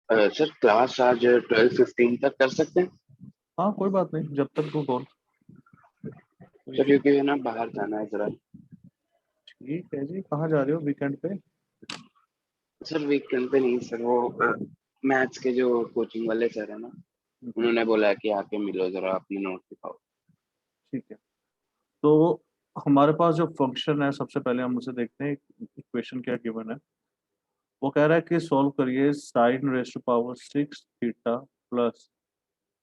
Sir class आज 12:15 तक कर सकते हैं। हाँ कोई बात नहीं, जब तक तू बोल। सर क्योंकि है ना बाहर जाना है जरा। ठीक है जी, कहाँ जा रहे हो वीकेंड पे? सर वीकेंड पे नहीं सर, वो मैथ्स के जो कोचिंग वाले सर है ना, हम्म, उन्होंने बोला कि आके मिलो जरा अपनी नोट दिखाओ। ठीक है। तो हमारे पास जो फंक्शन है, सबसे पहले हम उसे देखते हैं। इक्वेशन क्या गिवन है? वो कह रहा है कि सॉल्व करिए sine raise to power 6 theta plus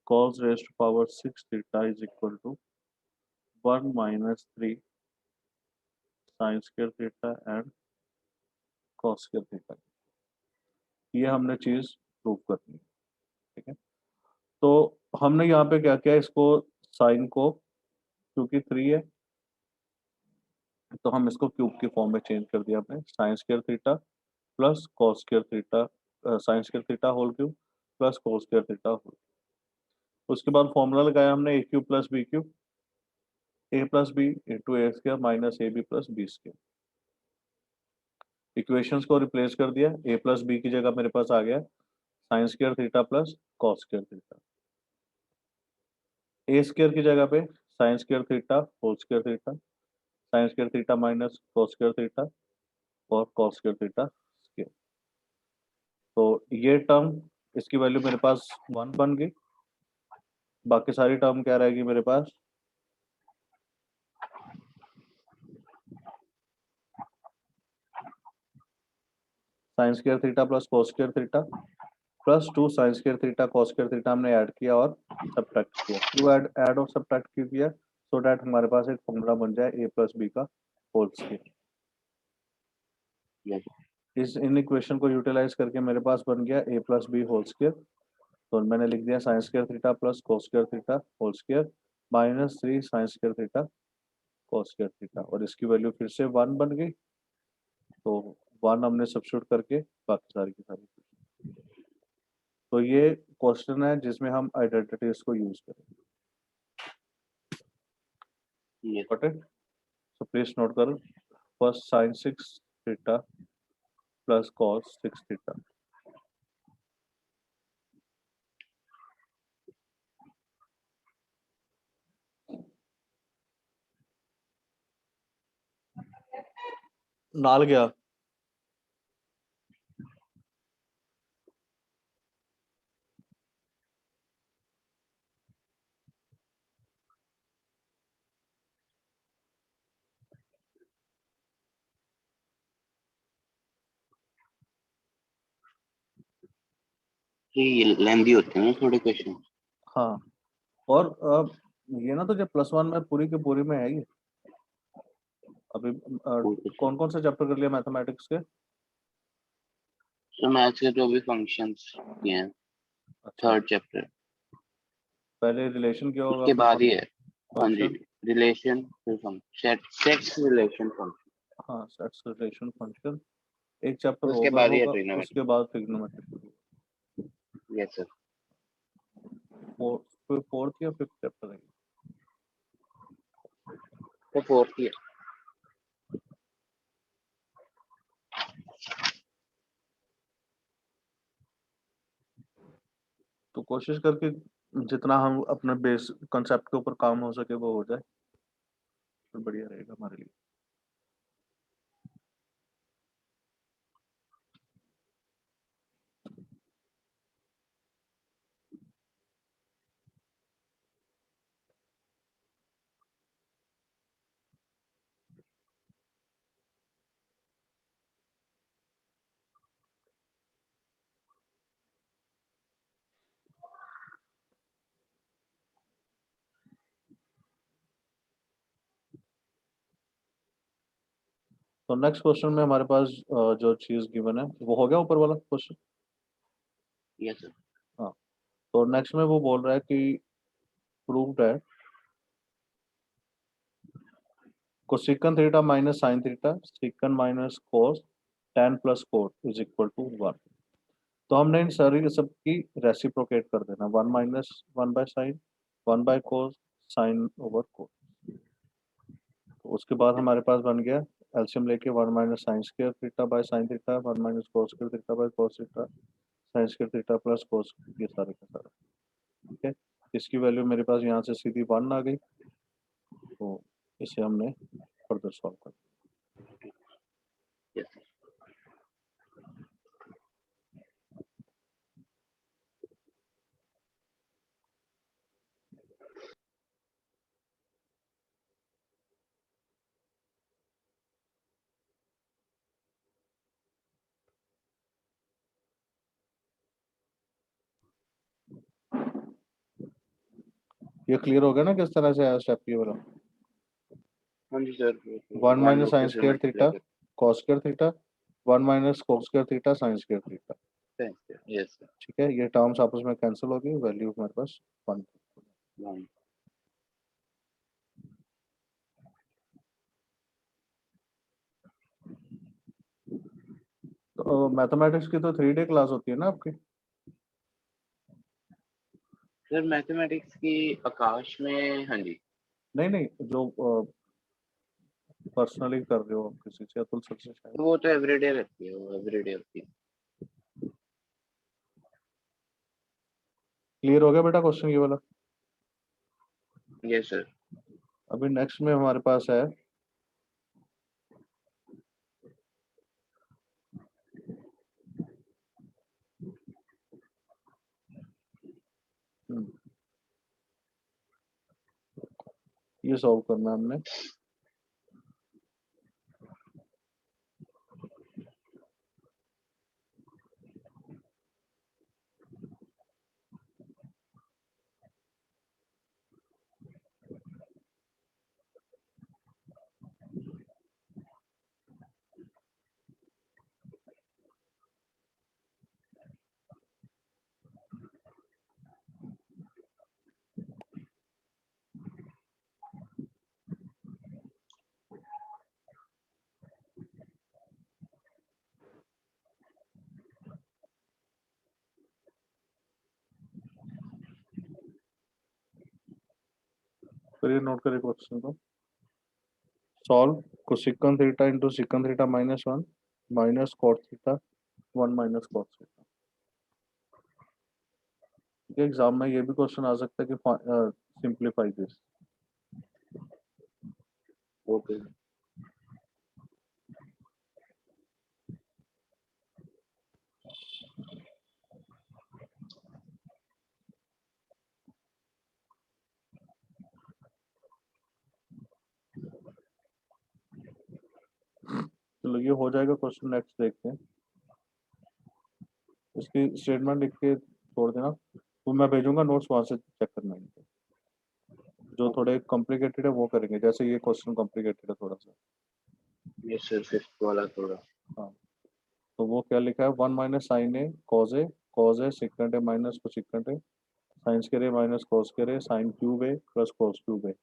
cos raise to power 6 theta is equal to 1 - 3 sine square theta and cos square theta. ये हमने चीज प्रूव करनी है। ठीक है। तो हमने यहाँ पे क्या किया, इसको साइन को, क्योंकि 3 है तो हम इसको क्यूब की फॉर्म में चेंज कर दिया हमने। Sine square theta plus cos square theta, sine square theta whole cube plus cos square theta whole. उसके बाद फॉर्मूला लगाया हमने, A cube plus B cube, A plus B into A square minus A B plus B square. Equations को replace कर दिया, ए plus B की जगह मेरे पास आ गया sine square theta plus cos square theta. A square की जगह पे sine square theta whole square theta, sine square theta minus cos square theta और कॉस स्क्वायर थीटा स्क्वायर। तो ये टर्म, इसकी वैल्यू मेरे पास 1 बन गई। बाकी सारी टर्म क्या रहेगी मेरे पास? Sine square theta plus cos square theta प्लस 2 sine square theta cos square theta हमने ऐड किया और सब्ट्रैक्ट किया। क्यों ऐड ऐड और सब्ट्रैक्ट क्यों किया? सो डैट हमारे पास एक फॉर्मूला बन जाए ए प्लस बी का होल स्क्वायर। Yes. इस इन इक्वेशन को यूटिलाइज करके मेरे पास बन गया A plus B whole square. तो मैंने लिख दिया sine square theta plus cos square theta whole square minus 3 sine square theta cos square theta, और इसकी वैल्यू फिर से 1 बन गई। तो 1 हमने सब्स्टिट्यूट करके बाकी सारी की सारी। तो ये क्वेश्चन है जिसमें हम आइडेंटिटीज को यूज करें। Yes. Got it? So please note करो, first sine 6 theta plus cos 6 theta. नाल गया। ये लेंदी होते हैं ना थोड़े क्वेश्चन। हाँ, और ये ना तो जब +1 में पूरी की पूरी में है ये। अभी कौन कौन सा चैप्टर कर लिया मैथमेटिक्स के? तो मैथ्स के जो भी फंक्शंस किए हैं, अच्छा, थर्ड चैप्टर, पहले रिलेशन क्या होगा उसके फिर बाद ही है। हाँ जी। फंक्शन। रिलेशन फिर फंक्शन, सेट्स रिलेशन फंक्शन, हाँ, सेट्स रिलेशन फंक्शन। एक चैप्टर उसके होगा बाद ही है होगा ट्रिग्नोमेट्री। उसके बाद ट्रिग्नोमेट्री शुरू। Yes sir. फोर्थ या फिफ्थ चैप्टर है? तो फोर्थ ही है। तो कोशिश करके जितना हम अपने बेस कंसेप्ट के ऊपर काम हो सके वो हो जाए, तो बढ़िया रहेगा हमारे लिए। तो नेक्स्ट क्वेश्चन में हमारे पास जो चीज गिवन है वो हो गया, ऊपर वाला क्वेश्चन। Yes sir. हाँ, तो नेक्स्ट में वो बोल रहा है कि prove that cosec theta minus sine theta second minus cos tan plus cot is equal to 1। तो हमने इन सारी सब की रेसिप्रोकेट कर देना, 1 minus 1 by sine, 1 by cos, sine over cos. तो उसके बाद हमारे पास बन गया एलसीएम लेके 1 minus sign square theta by sine theta, 1 minus cos square theta by cos theta, sine square theta plus cos, ये सारे का सारा, ठीक है। इसकी वैल्यू मेरे पास यहाँ से सीधी 1 आ गई, तो इसे हमने फर्दर सॉल्व कर दिया। Yes sir. ये क्लियर हो गया ना किस तरह से आया स्टेप ये वाला? हाँ जी सर। 1 माइनस होके साइन फिर square multiply theta cos square theta, 1 minus cos square theta sine square theta, कर, यस सर। ठीक है। ये टर्म्स आपस में कैंसिल हो गई, वैल्यू हमारे पास 1। वन। तो मैथमेटिक्स की तो 3 डे क्लास होती है ना आपकी? सर मैथमेटिक्स की आकाश में, हाँ जी। नहीं नहीं, जो पर्सनली कर रहे हो किसी से, अतुल सर से शायद। तो वो तो एवरीडे रहती है, वो एवरीडे होती है। क्लियर हो गया बेटा क्वेश्चन ये वाला? Yes sir. अभी नेक्स्ट में हमारे पास है ये सॉल्व करना है हमने। फिर ये नोट करिए क्वेश्चन को। Solve cosec theta into sec theta minus 1 minus cot theta 1 minus cot theta. ठीक है, एग्जाम में ये भी क्वेश्चन आ सकता है कि सिंप्लीफाई दिस। ओके। चलो ये हो जाएगा क्वेश्चन, नेक्स्ट देखते हैं। इसकी स्टेटमेंट लिख के छोड़ देना, तो मैं भेजूंगा नोट्स, वहां से चेक करना है। जो थोड़े कॉम्प्लिकेटेड है वो करेंगे, जैसे ये क्वेश्चन कॉम्प्लिकेटेड है थोड़ा सा। यस सर, फिफ्थ वाला थोड़ा। हाँ, तो वो क्या लिखा है, 1 minus sine A cos A second A minus cosec A sine square A minus cos square A sine cube A plus cos cube A.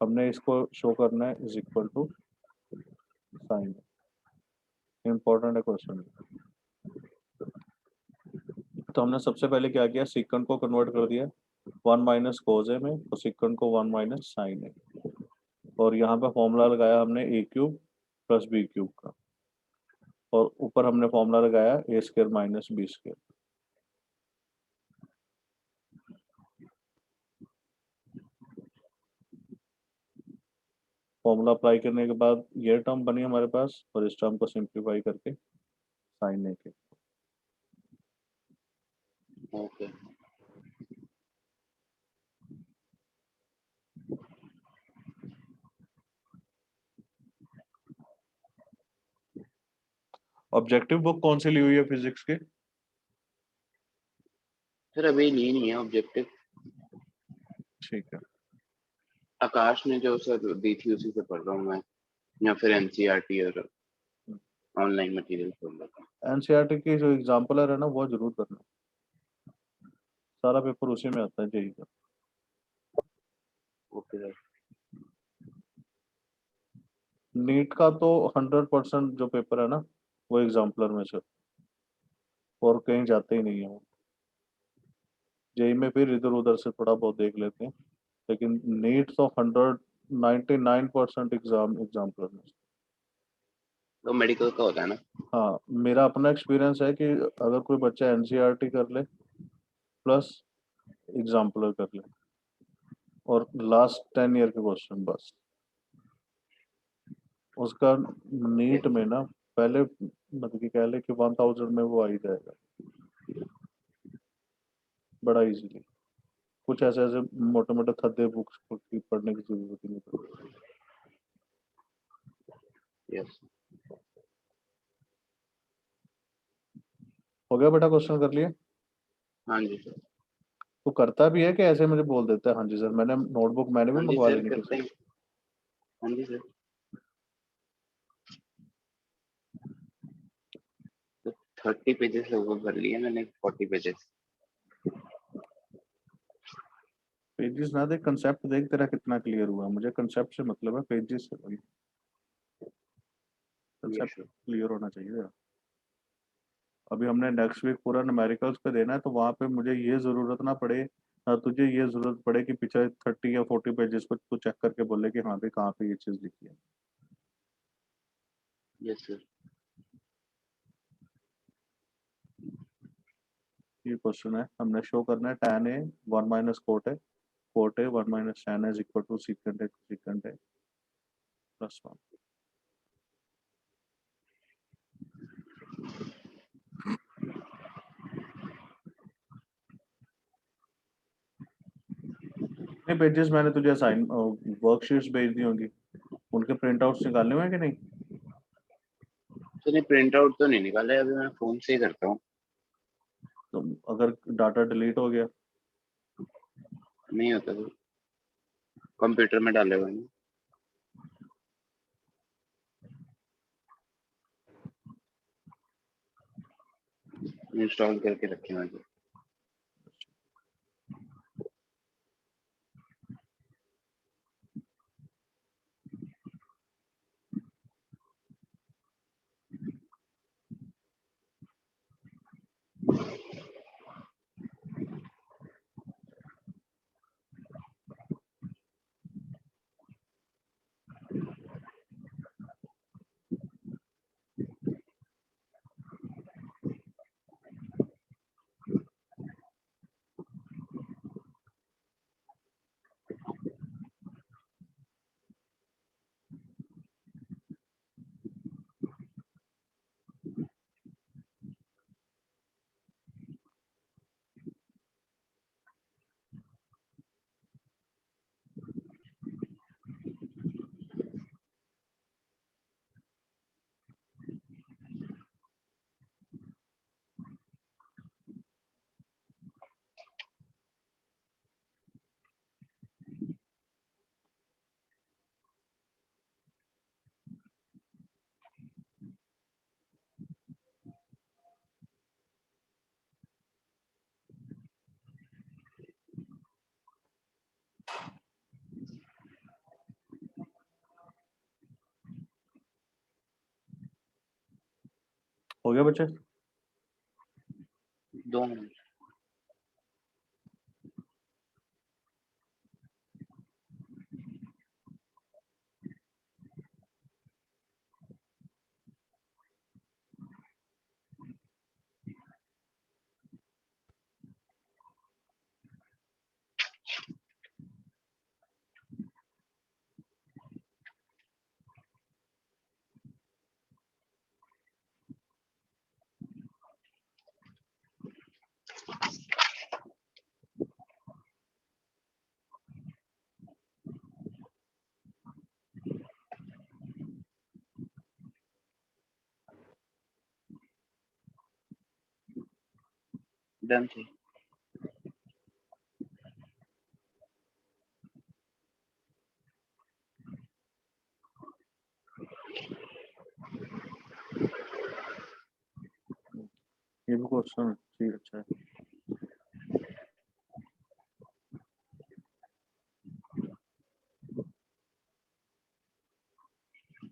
हमने इसको शो करना है is equal to sine. Important है क्वेश्चन। तो हमने सबसे पहले क्या किया, सीकंड को कन्वर्ट कर दिया 1 माइनस कोज ए में, तो सीकंड को 1 माइनस साइन ए, और यहाँ पे फॉर्मूला लगाया हमने A cube plus B cube का, और ऊपर हमने फॉर्मूला लगाया A square minus B square. Formula apply करने के बाद ये टर्म बनी हमारे पास, और इस टर्म को सिंप्लीफाई करके साइन ए के। ओके। ऑब्जेक्टिव बुक कौन सी ली हुई है फिजिक्स की? सर अभी ली नहीं है ऑब्जेक्टिव। ठीक है। आकाश ने जो सर दी थी उसी से पढ़ रहा हूँ मैं, या फिर एनसीईआरटी और ऑनलाइन मटेरियल पढ़ रहा था। एनसीईआरटी की जो एग्जाम्पलर है ना वो जरूर करना, सारा पेपर उसी में आता है जेई का। Okay sir. नीट का तो 100% जो पेपर है ना वो एग्जाम्पलर में से, और कहीं जाते ही नहीं है वो। जेई में फिर इधर उधर से थोड़ा बहुत देख लेते हैं, लेकिन नीट तो 199% एग्जाम्पलर में से। तो मेडिकल का होता है ना। हाँ, मेरा अपना एक्सपीरियंस है कि अगर कोई बच्चा एनसीईआरटी कर ले प्लस एग्जाम्पलर कर ले और लास्ट 10 ईयर के क्वेश्चन बस, उसका नीट में ना पहले मतलब कि कह ले कि 1000 में वो आ ही जाएगा बड़ा इजीली। कुछ ऐसे ऐसे मोटे मोटे थद्दे बुक्स पढ़ने की जरूरत ही नहीं पड़ती। यस। हो गया बेटा, क्वेश्चन कर लिए? हाँ जी सर। तो करता भी है कि ऐसे मुझे बोल देता है हाँ जी सर, मैंने नोटबुक मैंने भी हाँ जी मंगवा सर लेनी करते किसी हैं। हाँ जी सर। तो 30 पेजेस लगभग भर लिए मैंने, 40 पेजेस। पेजेस ना देख, कंसेप्ट देख तेरा कितना क्लियर हुआ। मुझे कंसेप्ट से मतलब है, पेजेस से भाई ये कंसेप्ट श्योर। क्लियर होना चाहिए यार। अभी हमने नेक्स्ट वीक पूरा न्यूमेरिकल्स पे देना है, तो वहां पे मुझे ये जरूरत ना पड़े, ना तुझे ये जरूरत पड़े कि पिछले 30 या 40 पेजेस को तू चेक करके बोले कि हाँ भाई कहाँ पे ये चीज लिखी है। Yes sir. ये क्वेश्चन है, हमने शो करना है tan A 1 minus cot A 1 minus tan is equal to secant A plus 1। नहीं, पेजेस मैंने तुझे असाइन वर्कशीट्स भेज दी होंगी, उनके प्रिंट आउट्स निकालने हुए हैं कि नहीं? तो नहीं, प्रिंट आउट तो नहीं निकाला है अभी, मैं फोन से ही करता हूँ। तो अगर डाटा डिलीट हो गया? नहीं होता तो कंप्यूटर में डाले हुए हैं, इंस्टॉल करके रखे हुए हैं। हो गया बच्चे? 2 मिनट। डन थे। ये भी क्वेश्चन ठीक अच्छा है,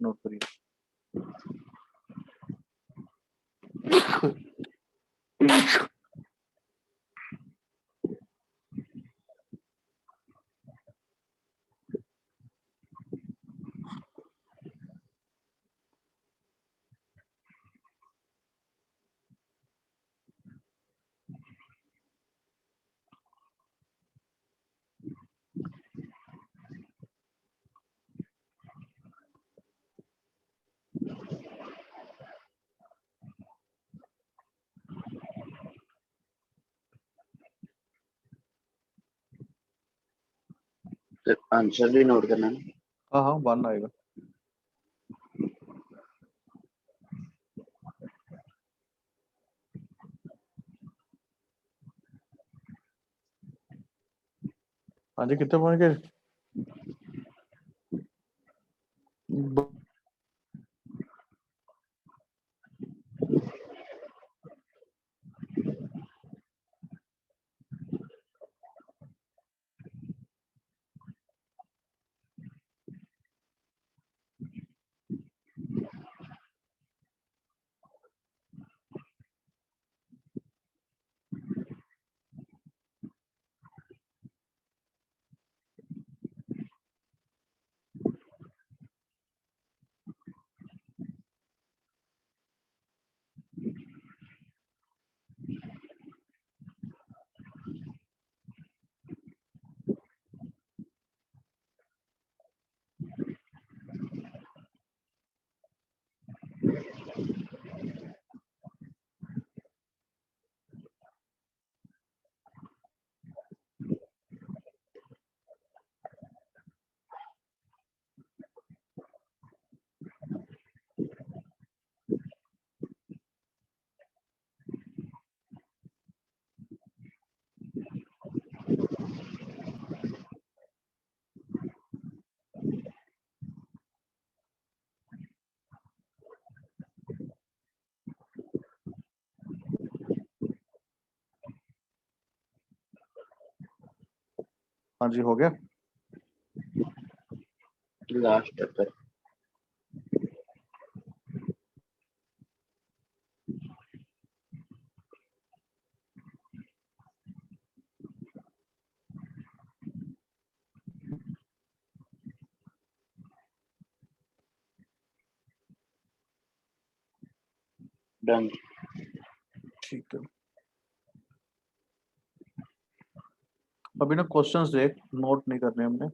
नोट करिए। आंसर भी नोट करना है ना? हाँ हाँ 1 आएगा। हाँ जी कितने पॉइंट के? हाँ जी हो गया। Last paper. डन। ठीक है अभी ना क्वेश्चंस देख, नोट नहीं करने हमने,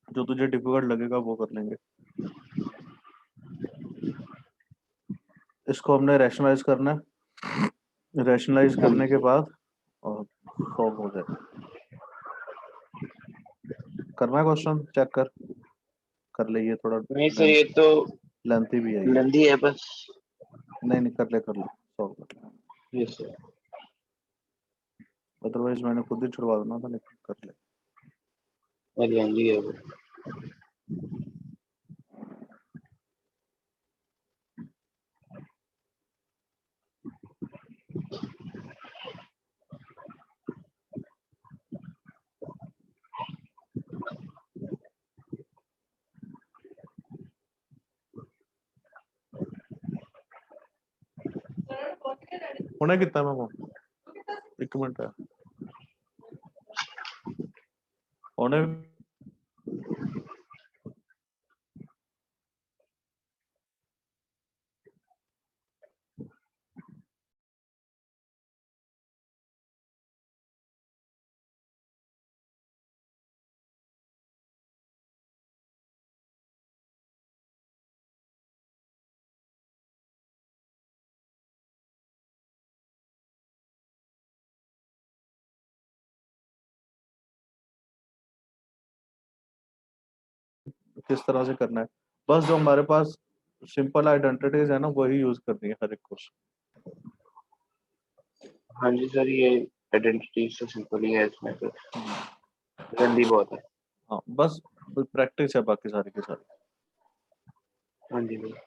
जो तुझे डिफिकल्ट लगेगा वो कर लेंगे। इसको हमने रैशनलाइज करना है, रैशनलाइज हाँ करने के जी। बाद और सॉल्व हो जाएगा। करना है क्वेश्चन, चेक कर ले, ये थोड़ा नहीं सर, ये तो लेंथी भी है ये। लंदी है बस। नहीं कर ले सॉल्व कर ले, यस सर। अदरवाइज मैंने खुद ही छुड़वा देना था, लेकिन कर ले। और लंदी है वो। होने कितना है वो, 1 मिनट है होने। किस तरह से करना है, बस जो हमारे पास सिंपल आइडेंटिटीज है ना वही यूज करनी है हर एक क्वेश्चन। हाँ जी सर, ये आइडेंटिटी तो सिंपल ही है, इसमें तो लंदी बहुत है। हाँ बस प्रैक्टिस है बाकी सारी की सारी। हाँ जी भैया।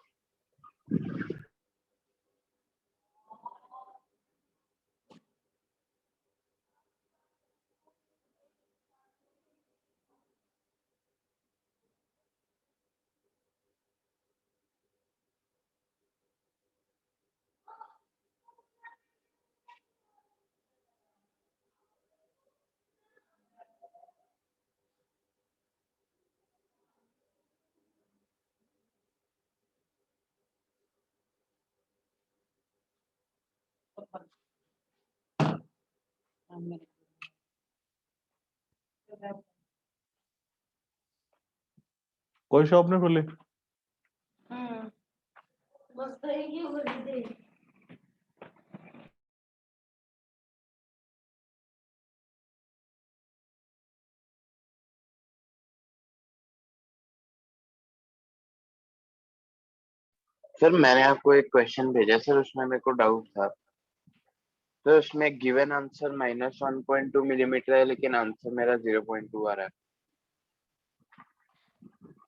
कोई शॉप नहीं खुली? बस सर मैंने आपको एक क्वेश्चन भेजा सर, उसमें मेरे को डाउट था। तो उसमें गिवन आंसर -1.2 मिलीमीटर है, लेकिन आंसर मेरा 0.2 आ रहा है।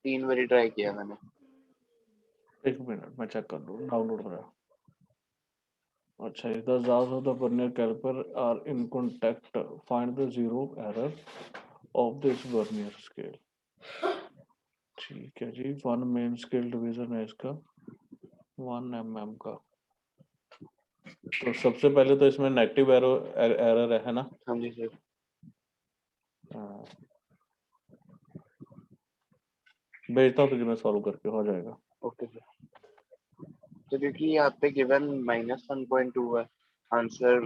3 बारी ट्राई किया मैंने। एक मिनट मैं चेक कर लूँ, डाउनलोड हो रहा है। अच्छा, if the jaws of the vernier caliper are in contact, find the zero error of this vernier scale। ठीक है जी, 1 मेन स्केल डिवीजन है इसका 1 mm का। तो सबसे पहले तो इसमें नेगेटिव एरर है ना। हाँ जी सर। हाँ, भेजता हूँ तुझे मैं, सॉल्व करके हो जाएगा। Okay sir. तो क्योंकि यहाँ पे गिवन -1.2 है, आंसर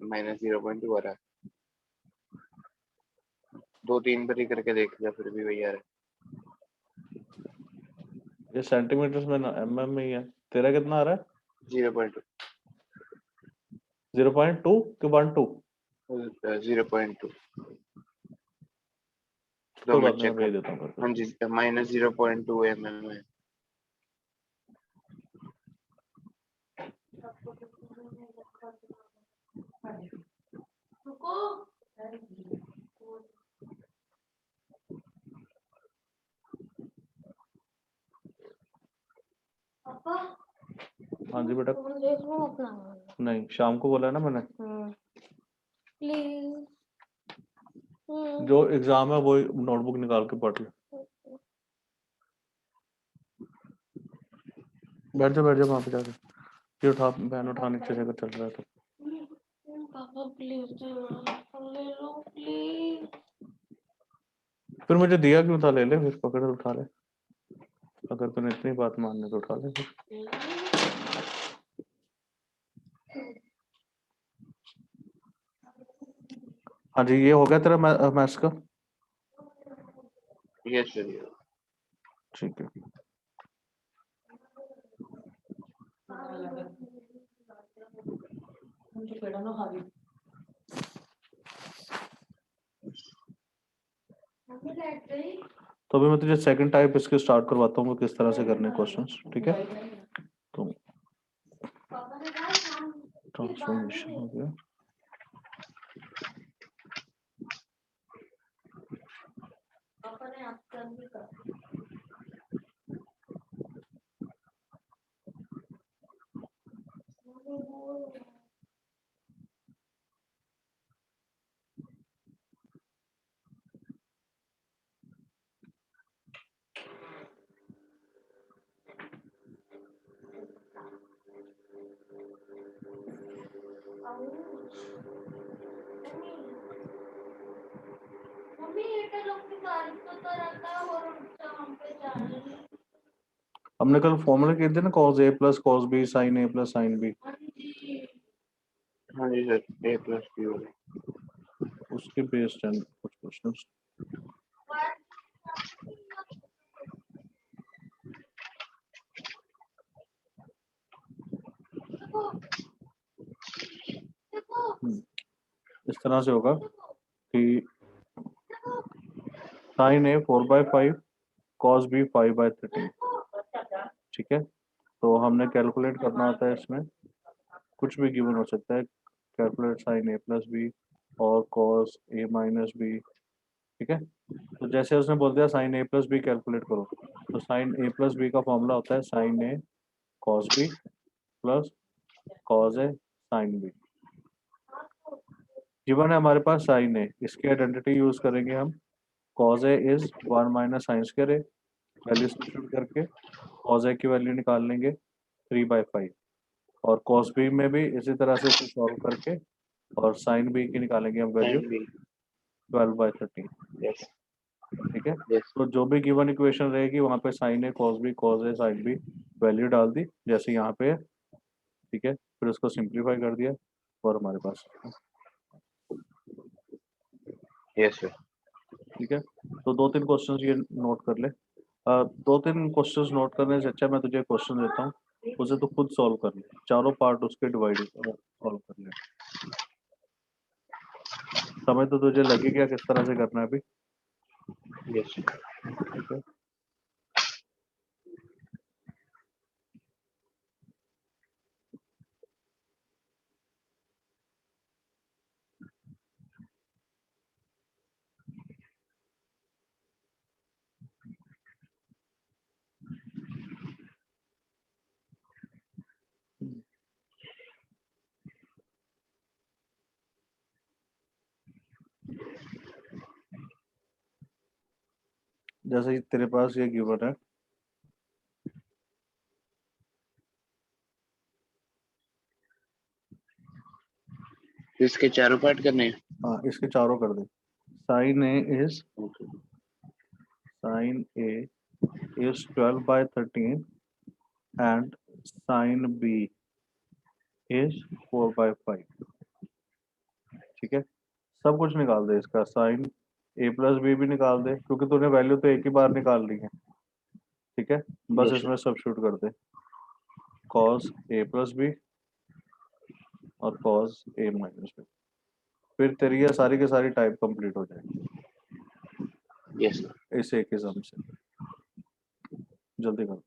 -0.2 आ रहा है। 2-3 बारी करके देख लिया, फिर भी वही आ रहा है। ये सेंटीमीटर में ना mm में ही है। तेरा कितना आ रहा है? 0.2। 0.2 कि 1.2? 0.2। तो कोई मैं बात नहीं, मैं चेक भेज कर। देता हूँ करके। हाँ जी, -0.2 mm है। हाँ जी बेटा। देख लो अपना। नहीं, शाम को बोला है ना मैंने। प्लीज। जो एग्जाम है वो नोटबुक निकाल के पढ़ ले। बैठ जा वहां पे जाके। ये उठा, बैन उठा, नीचे से चल रहा है तो। पापा प्लीज ले लो प्लीज। फिर मुझे दिया क्यों था? ले ले फिर, पकड़ उठा ले। अगर तूने इतनी बात मानने तो उठा ले फिर। हाँ जी, ये हो गया तेरा मैथ्स का? Yes sir. ठीक है। तो अभी मैं तुझे सेकंड टाइप इसके स्टार्ट करवाता हूँ किस तरह से करने क्वेश्चंस, ठीक है? तो ट्रांसफॉर्मेशन हो गया। मम्मी ये लोग की बारिश तो रहता है और हम पे जाना नहीं। हमने कल फॉर्मूला किए थे ना, cos a plus cos b sin a plus sin b। हाँ जी सर, A+B। उसके बेस्ड हैं कुछ क्वेश्चंस। इस तरह से होगा कि sin a 4/5 cos b 5/13। ठीक है, तो हमने कैलकुलेट करना होता है इसमें, कुछ भी गिवन हो सकता है। Calculate sin a plus b और cos a माइनस b। ठीक है, तो जैसे उसने बोल दिया sin a plus b calculate करो, तो sin a प्लस b का फॉर्मूला होता है sin a cos b plus cos a sin b। Given है हमारे पास sin a, इसकी आइडेंटिटी यूज करेंगे हम। cos a is 1 minus sine square a, value substitute करके cos a की वैल्यू निकाल लेंगे 3/5, और cos b में भी इसी तरह से इसे सॉल्व करके और sin b की निकालेंगे हम वैल्यू Sin B। 12/13। यस। ठीक है, यस। तो जो भी गिवन इक्वेशन रहेगी वहाँ पे sin a cos a sin b value डाल दी जैसे यहाँ पे है। ठीक है, फिर उसको सिंप्लीफाई कर दिया और हमारे पास। Yes sir. ठीक है, तो 2-3 क्वेश्चंस ये नोट कर ले। 2-3 क्वेश्चंस नोट करने से अच्छा मैं तुझे क्वेश्चन देता हूँ, उसे तो खुद सॉल्व कर ले, चारों पार्ट उसके डिवाइड सॉल्व कर ले। समझ तो तुझे लगी क्या किस तरह से करना है अभी? यस। ठीक है, जैसे तेरे पास ये गिवन है, इसके चारों पार्ट करने हैं। हाँ इसके चारों कर दे। Sine A is okay sine A is 12/13 and sine B is 4/5। ठीक है, सब कुछ निकाल दे इसका, साइन ए प्लस बी भी निकाल दे क्योंकि तूने वैल्यू तो एक ही बार निकाल ली है। ठीक है, बस यस इसमें सब्स्टिट्यूट कर दे, कॉस ए प्लस बी और कॉस ए माइनस बी। फिर तेरी ये सारी की सारी टाइप कंप्लीट हो जाएगी यस इस एक ही सम से। जल्दी कर।